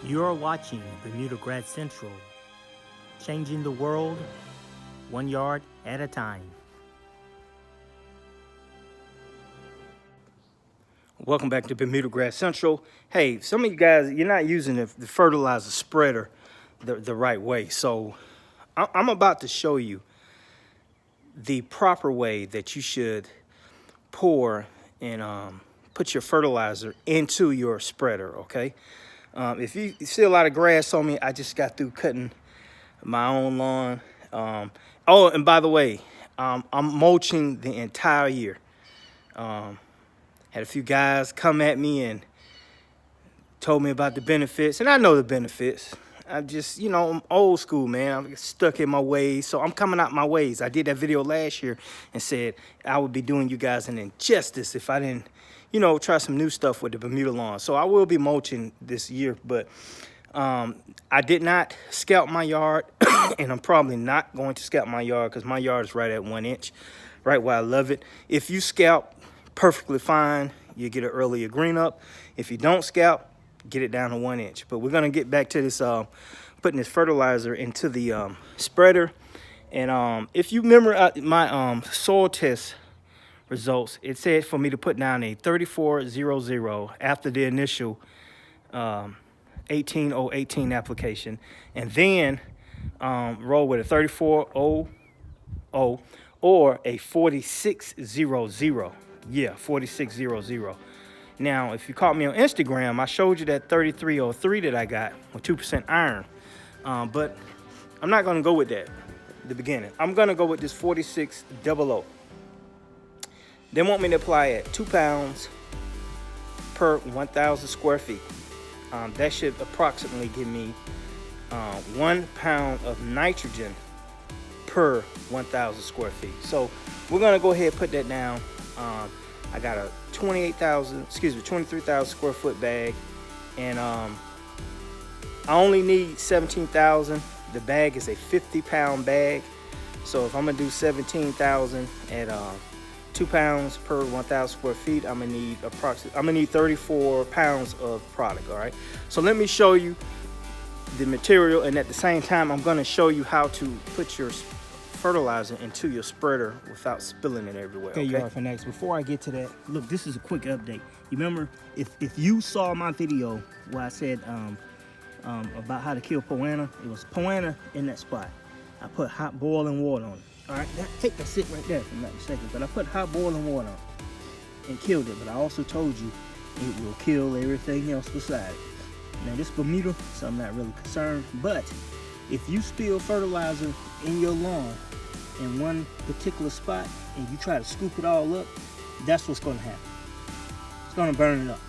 You're watching Bermuda Grad Central, changing the world 1 yard at a time. Welcome back to Bermuda Grad Central. Hey, some of you guys, you're not using the fertilizer spreader the right way. So I'm about to show you the proper way that you should pour and put your fertilizer into your spreader, okay? If you see a lot of grass on me, I just got through cutting my own lawn. Oh, and by the way, I'm mulching the entire year. Had a few guys come at me and told me about the benefits, and I know the benefits. I just, I'm old school, man. I'm stuck in my ways, so I'm coming out my ways. I did that video last year and said I would be doing you guys an injustice if I didn't, try some new stuff with the Bermuda lawn. So I will be mulching this year, but I did not scalp my yard, and I'm probably not going to scalp my yard because my yard is right at 1 inch, right where I love it. If you scalp, perfectly fine. You get an earlier green up. If you don't scalp, get it down to 1 inch. But we're gonna get back to this, putting this fertilizer into the spreader. And if you remember my soil test results, it said for me to put down a 3400 after the initial 18018 application, and then roll with a 3400 or a 4600. Yeah, 4600. Now, if you caught me on Instagram, I showed you that 3303 that I got with 2% iron. But I'm not going to go with that at the beginning. I'm going to go with this 4600. They want me to apply at 2 pounds per 1,000 square feet. That should approximately give me 1 pound of nitrogen per 1,000 square feet. So we're going to go ahead and put that down. I got a 23,000 square foot bag, and I only need 17,000. The bag is a 50-pound bag, so if I'm gonna do 17,000 at 2 pounds per 1,000 square feet, I'm gonna need 34 pounds of product. All right, so let me show you the material, and at the same time, I'm gonna show you how to put your fertilizer into your spreader without spilling it everywhere. Okay, y'all, for next, before I get to that, look, this is a quick update. You remember, if you saw my video where I said about how to kill poana, it was poana in that spot. I put hot boiling water on it. All right, take that sit right there, if I'm not mistaken. But I put hot boiling water on it and killed it. But I also told you it will kill everything else beside it. Now this Bermuda, so I'm not really concerned. But if you spill fertilizer in your lawn in one particular spot and you try to scoop it all up, that's what's going to happen. It's going to burn it up.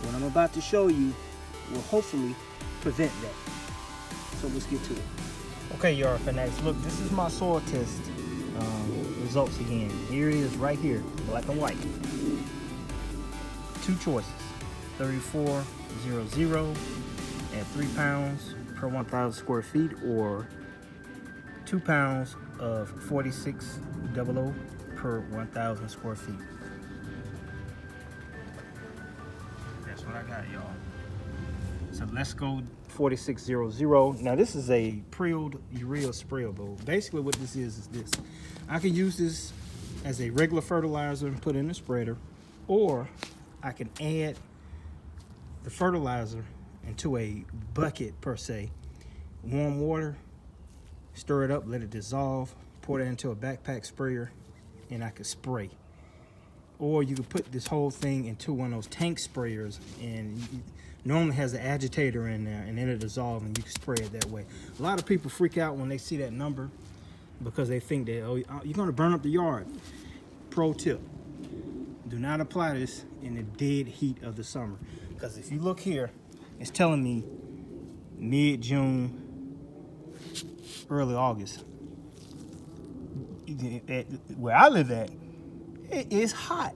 What I'm about to show you will hopefully prevent that. So let's get to it. Okay, y'all fanatics, look, this is my soil test results again. Here it is right here, black and white. Two choices, 3400 at 3 pounds per 1,000 square feet, or 2 pounds of 4600 per 1,000 square feet. That's what I got, y'all. So let's go 4600. Now this is a pre-old urea sprayable. Basically what this is this. I can use this as a regular fertilizer and put in the spreader, or I can add the fertilizer into a bucket per se, warm water, stir it up, let it dissolve, pour that into a backpack sprayer, and I could spray. Or you could put this whole thing into one of those tank sprayers, and it normally has an agitator in there, and it'll dissolve and you can spray it that way. A lot of people freak out when they see that number because they think that, oh, you're gonna burn up the yard. Pro tip, do not apply this in the dead heat of the summer, because if you look here, it's telling me mid-June, early August. Where I live at, it is hot.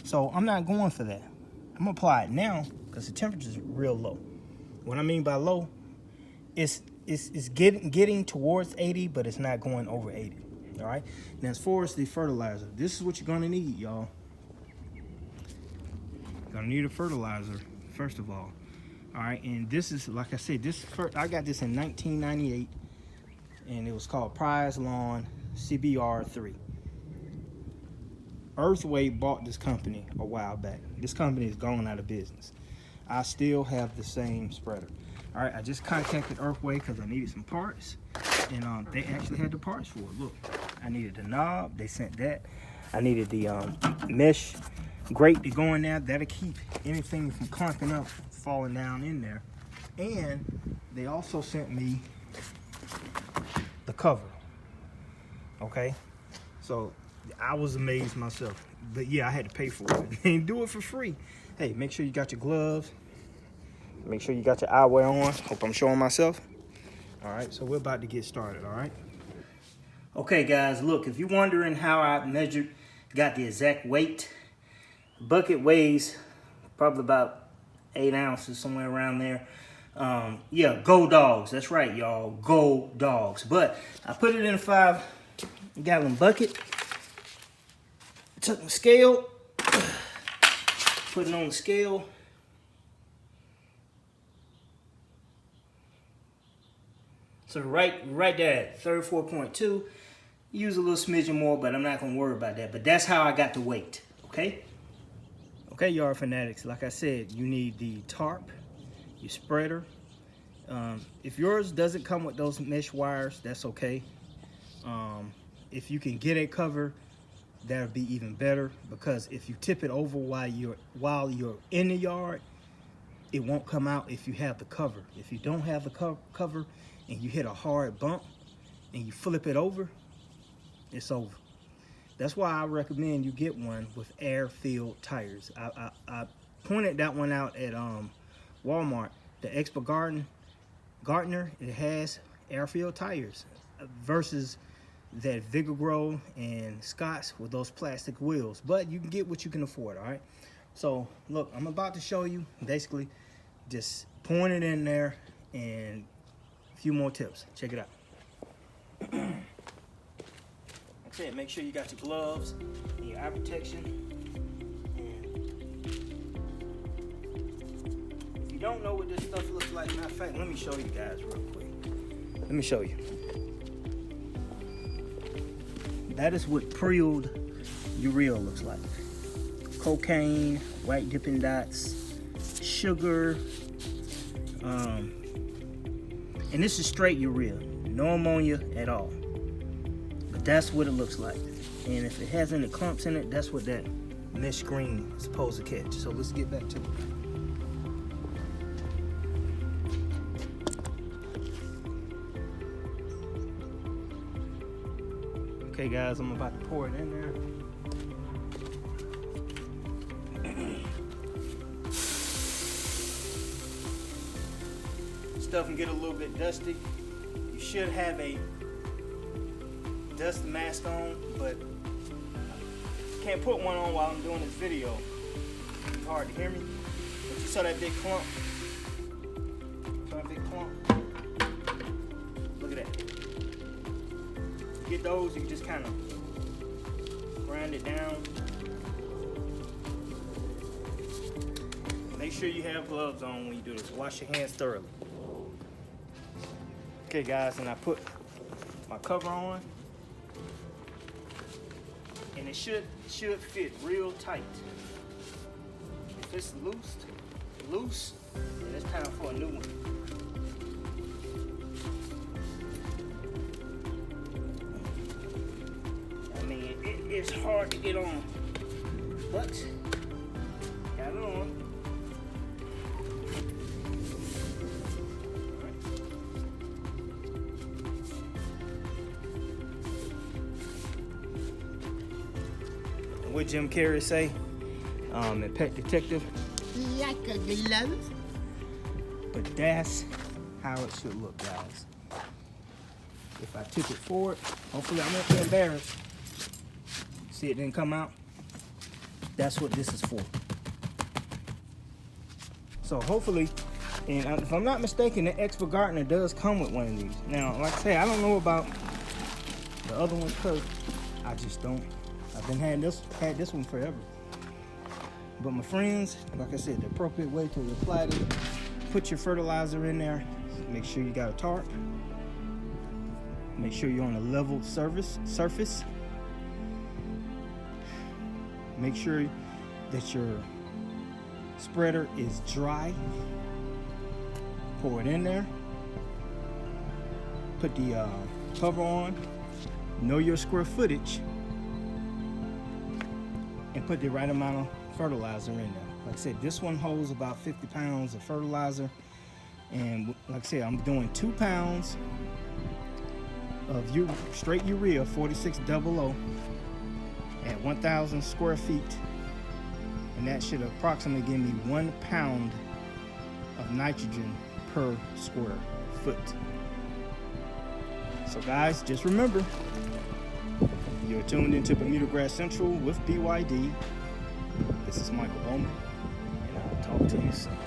So I'm not going for that. I'm gonna apply it now because the temperature is real low. What I mean by low, it's getting towards 80, but it's not going over 80. All right. Now as far as the fertilizer, this is what you're gonna need, y'all. You're gonna need a fertilizer, first of all. All right, and this is, like I said, I got this in 1998, and it was called Prize Lawn CBR3. Earthway bought this company a while back. This company is going out of business. I still have the same spreader. All right, I just contacted Earthway because I needed some parts, and they actually had the parts for it. Look, I needed the knob. They sent that. I needed the mesh grate to go in there. That'll keep anything from clumping up, falling down in there. And they also sent me the cover. Okay, so I was amazed myself, but yeah, I had to pay for it. They didn't do it for free. Hey, make sure you got your gloves. Make sure you got your eyewear on. Hope I'm showing myself. All right, so we're about to get started. All right. Okay, guys, look, if you're wondering how I got the exact weight, bucket weighs probably about 8 ounces, somewhere around there. Yeah, Go Dogs. That's right, y'all. Go Dogs. But I put it in a 5-gallon bucket. Took the scale, put it on the scale. So right there at 34.2. Use a little smidgen more, but I'm not gonna worry about that. But that's how I got the weight, okay? Okay, yard fanatics, like I said, you need the tarp, your spreader. If yours doesn't come with those mesh wires, that's okay. If you can get a cover, that would be even better, because if you tip it over while you're in the yard, it won't come out if you have the cover. If you don't have the cover and you hit a hard bump and you flip it over, it's over. That's why I recommend you get one with air-filled tires. I pointed that one out at Walmart. The Expert Gardener, it has air-filled tires versus that Vigor and Scott's with those plastic wheels. But you can get what you can afford, all right? So look, I'm about to show you basically just pouring it in there and a few more tips. Check it out. Like I said, make sure you got your gloves and your eye protection. And if you don't know what this stuff looks like, matter of fact, let me show you guys real quick. Let me show you. That is what prilled urea looks like. Cocaine, white dipping dots, sugar, and this is straight urea, no ammonia at all. But that's what it looks like. And if it has any clumps in it, that's what that mesh green is supposed to catch. So let's get back to it. Okay guys, I'm about to pour it in there. Stuff can get a little bit dusty. You should have a dust mask on, but can't put one on while I'm doing this video. It's hard to hear me. But you saw that big clump? Saw that big clump? Look at that. Get those, you just kind of grind it down. Make sure you have gloves on when you do this. Wash your hands thoroughly. Okay guys, and I put my cover on, and it should fit real tight. If it's loose, then it's time for a new one. It's hard to get on, but got it on. And what Jim Carrey say in Pet Detective? Like a glove. But that's how it should look, guys. If I tip it forward, hopefully I won't be embarrassed. See, it didn't come out. That's what this is for. So hopefully, and if I'm not mistaken, the Expert Gardener does come with one of these. Now, like I say, I don't know about the other ones because I just don't. I've been had this one forever. But my friends, like I said, the appropriate way to apply this put your fertilizer in there, make sure you got a tarp. Make sure you're on a level surface. Make sure that your spreader is dry. Pour it in there. Put the cover on. Know your square footage. And put the right amount of fertilizer in there. Like I said, this one holds about 50 pounds of fertilizer. And like I said, I'm doing 2 pounds of straight urea 4600 at 1,000 square feet, and that should approximately give me 1 pound of nitrogen per square foot. So guys, just remember, you're tuned into Bermuda Grass Central with BYD. This is Michael Bowman, and I'll talk to you soon.